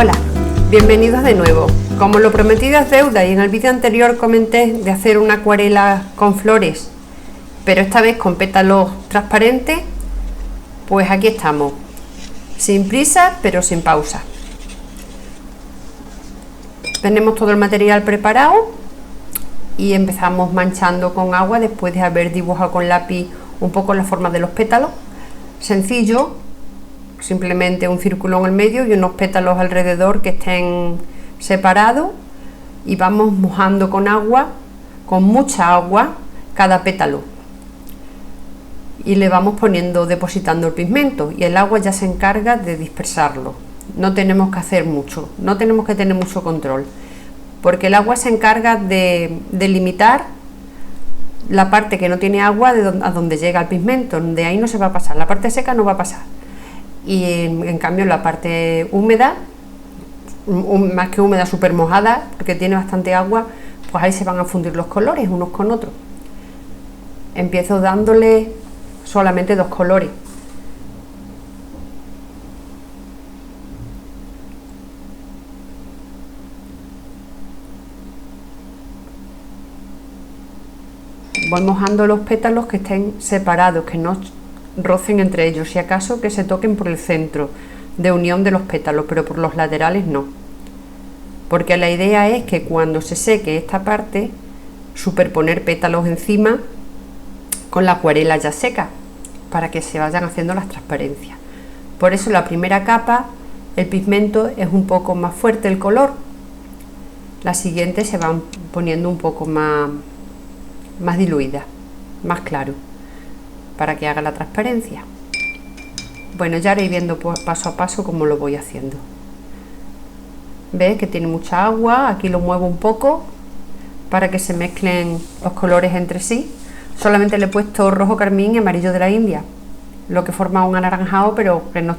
Hola, bienvenidos de nuevo. Como lo prometido es deuda y en el vídeo anterior comenté de hacer una acuarela con flores, pero esta vez con pétalos transparentes, pues aquí estamos, sin prisa pero sin pausa. Tenemos todo el material preparado y empezamos manchando con agua después de haber dibujado con lápiz un poco la forma de los pétalos. Sencillo, simplemente un círculo en el medio y unos pétalos alrededor que estén separados, y vamos mojando con agua, con mucha agua, cada pétalo, y le vamos poniendo, depositando el pigmento, y el agua ya se encarga de dispersarlo. No tenemos que hacer mucho, no tenemos que tener mucho control, porque el agua se encarga de limitar la parte que no tiene agua a donde llega el pigmento. De ahí no se va a pasar, la parte seca no va a pasar, y en cambio la parte húmeda, más que húmeda, súper mojada, porque tiene bastante agua, pues ahí se van a fundir los colores unos con otros. Empiezo dándole solamente dos colores. Voy mojando los pétalos que estén separados, que no rocen entre ellos, si acaso que se toquen por el centro de unión de los pétalos, pero por los laterales no, porque la idea es que cuando se seque esta parte, superponer pétalos encima con la acuarela ya seca, para que se vayan haciendo las transparencias. Por eso la primera capa el pigmento es un poco más fuerte el color, la siguiente se van poniendo un poco más diluida, más claro, para que haga la transparencia. Bueno, ya iréis viendo paso a paso cómo lo voy haciendo. ¿Ves que tiene mucha agua? Aquí lo muevo un poco para que se mezclen los colores entre sí. Solamente le he puesto rojo carmín y amarillo de la India, lo que forma un anaranjado, pero que no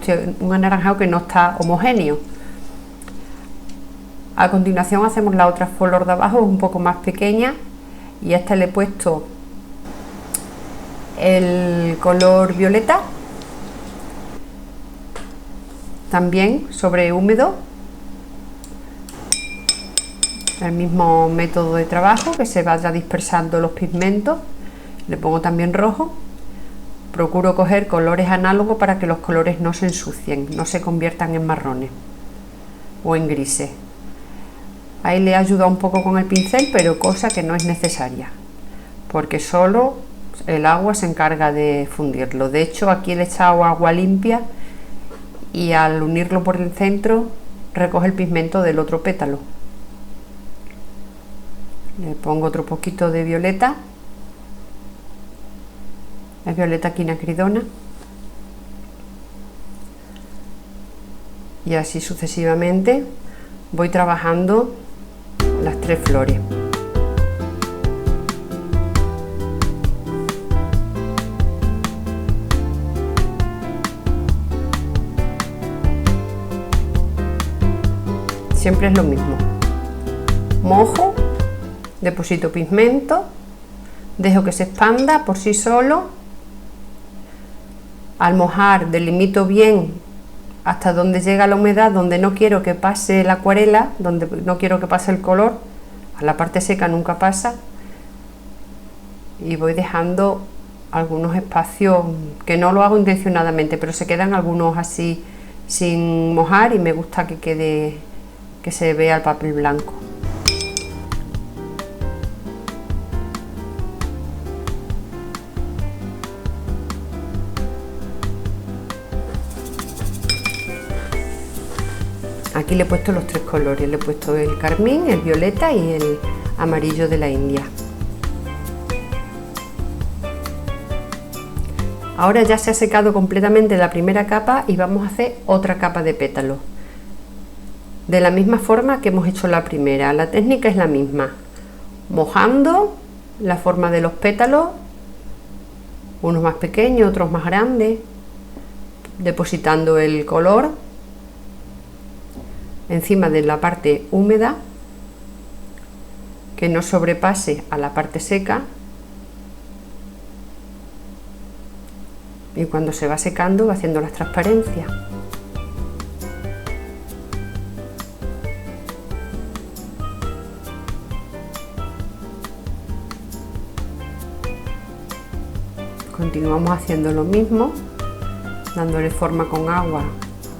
está homogéneo. A continuación hacemos la otra flor de abajo, un poco más pequeña, y a esta le he puesto el color violeta, también sobre húmedo, el mismo método de trabajo, que se vaya dispersando los pigmentos. Le pongo también rojo. Procuro coger colores análogos para que los colores no se ensucien, no se conviertan en marrones o en grises. Ahí le he ayudado un poco con el pincel, pero cosa que no es necesaria, porque solo el agua se encarga de fundirlo. De hecho, aquí le he echado agua limpia y al unirlo por el centro recoge el pigmento del otro pétalo. Le pongo otro poquito de violeta, es violeta quinacridona, y así sucesivamente voy trabajando las tres flores. Siempre es lo mismo. Mojo, deposito pigmento, dejo que se expanda por sí solo. Al mojar delimito bien hasta donde llega la humedad, donde no quiero que pase la acuarela, donde no quiero que pase el color. A la parte seca nunca pasa, y voy dejando algunos espacios que no lo hago intencionadamente, pero se quedan algunos así sin mojar, y me gusta que quede, que se vea el papel blanco. Aquí le he puesto los tres colores, le he puesto el carmín, el violeta y el amarillo de la India. Ahora ya se ha secado completamente la primera capa y vamos a hacer otra capa de pétalos. De la misma forma que hemos hecho la primera, la técnica es la misma. Mojando la forma de los pétalos, unos más pequeños, otros más grandes, depositando el color encima de la parte húmeda, que no sobrepase a la parte seca, y cuando se va secando va haciendo las transparencias. Continuamos haciendo lo mismo, dándole forma con agua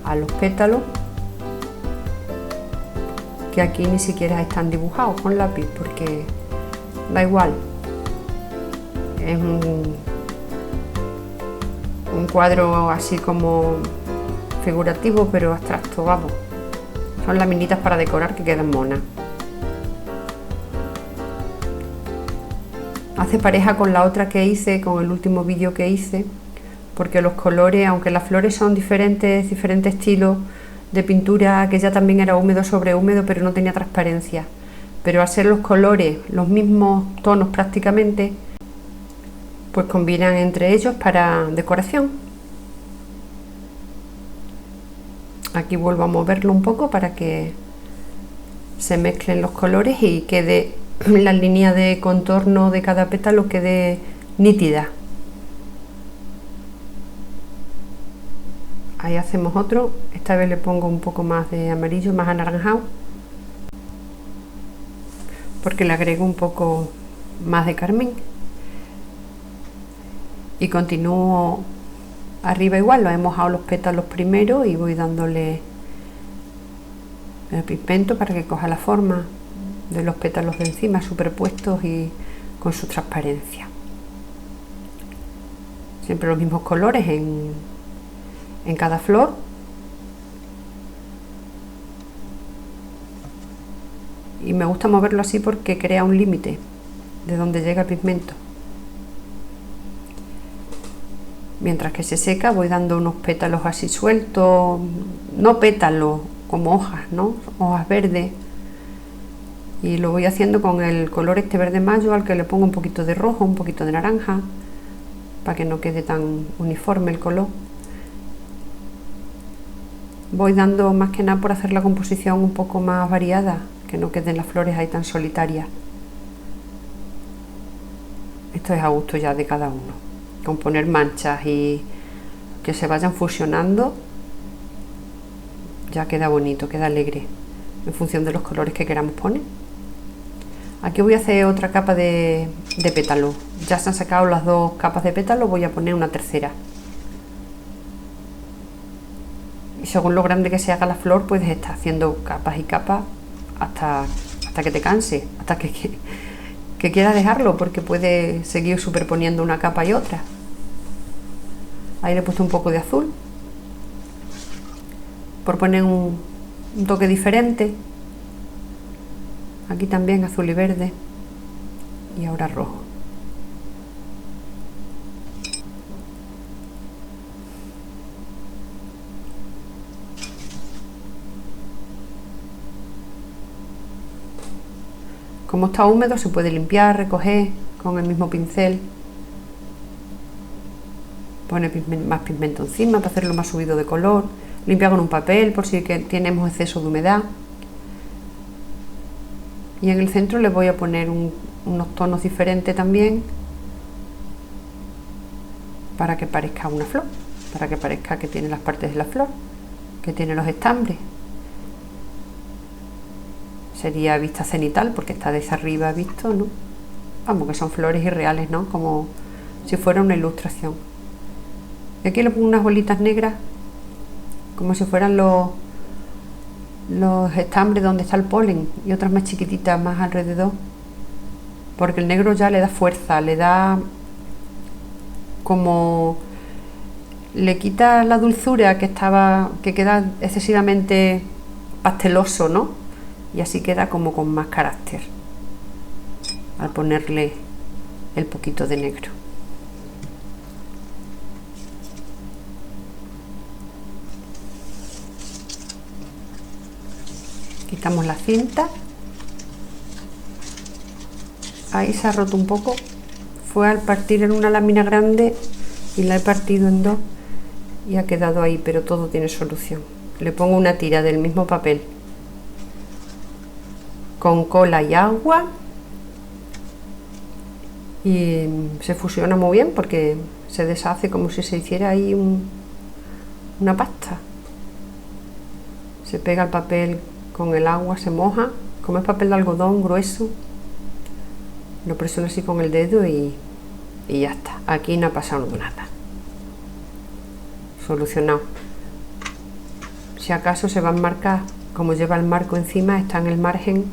a los pétalos, que aquí ni siquiera están dibujados con lápiz porque da igual, es un cuadro así como figurativo pero abstracto, vamos, son laminitas para decorar que quedan monas. Hace pareja con la otra que hice, con el último vídeo que hice, porque los colores, aunque las flores son diferentes estilos de pintura, que ya también era húmedo sobre húmedo, pero no tenía transparencia. Pero al ser los colores los mismos tonos prácticamente, pues combinan entre ellos para decoración. Aquí vuelvo a moverlo un poco para que se mezclen los colores y quede la línea de contorno de cada pétalo quede nítida. Ahí hacemos otro, esta vez le pongo un poco más de amarillo, más anaranjado, porque le agrego un poco más de carmín. Y continúo arriba igual, lo he mojado los pétalos primero y voy dándole el pigmento para que coja la forma de los pétalos de encima superpuestos y con su transparencia. Siempre los mismos colores en cada flor. Y me gusta moverlo así porque crea un límite de donde llega el pigmento. Mientras que se seca voy dando unos pétalos así sueltos, no pétalos, como hojas, ¿no? Hojas verdes. Y lo voy haciendo con el color este verde mayo, al que le pongo un poquito de rojo, un poquito de naranja, para que no quede tan uniforme el color. Voy dando más que nada por hacer la composición un poco más variada, que no queden las flores ahí tan solitarias. Esto es a gusto ya de cada uno, con poner manchas y que se vayan fusionando, ya queda bonito, queda alegre, en función de los colores que queramos poner. Aquí voy a hacer otra capa de pétalo. Ya se han sacado las dos capas de pétalo, voy a poner una tercera. Y según lo grande que se haga la flor, puedes estar haciendo capas y capas hasta que te canse, hasta que quieras dejarlo, porque puedes seguir superponiendo una capa y otra. Ahí le he puesto un poco de azul, por poner un toque diferente. Aquí también azul y verde, y ahora rojo. Como está húmedo se puede limpiar, recoger con el mismo pincel. Pone más pigmento encima para hacerlo más subido de color. Limpia con un papel por si tenemos exceso de humedad. Y en el centro le voy a poner unos tonos diferentes también, para que parezca una flor, para que parezca que tiene las partes de la flor, que tiene los estambres. Sería vista cenital porque está desde arriba visto, ¿no? Vamos, que son flores irreales, ¿no? Como si fuera una ilustración. Y aquí le pongo unas bolitas negras, como si fueran los estambres donde está el polen, y otras más chiquititas más alrededor, porque el negro ya le da fuerza, le da como, le quita la dulzura que queda excesivamente pasteloso, ¿no? Y así queda como con más carácter al ponerle el poquito de negro. Quitamos la cinta. Ahí se ha roto un poco, fue al partir en una lámina grande y la he partido en dos y ha quedado ahí, pero todo tiene solución. Le pongo una tira del mismo papel con cola y agua y se fusiona muy bien porque se deshace como si se hiciera ahí una pasta. Se pega el papel con el agua, se moja, como es papel de algodón grueso, lo presiono así con el dedo y y ya está, aquí no ha pasado nada. Solucionado. Si acaso se va a enmarcar, como lleva el marco encima, está en el margen,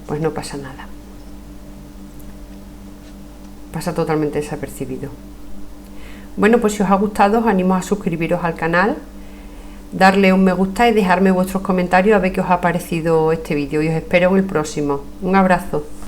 pues no pasa nada, pasa totalmente desapercibido. Bueno, pues si os ha gustado os animo a suscribiros al canal, darle un me gusta y dejarme vuestros comentarios a ver qué os ha parecido este vídeo, y os espero en el próximo. Un abrazo.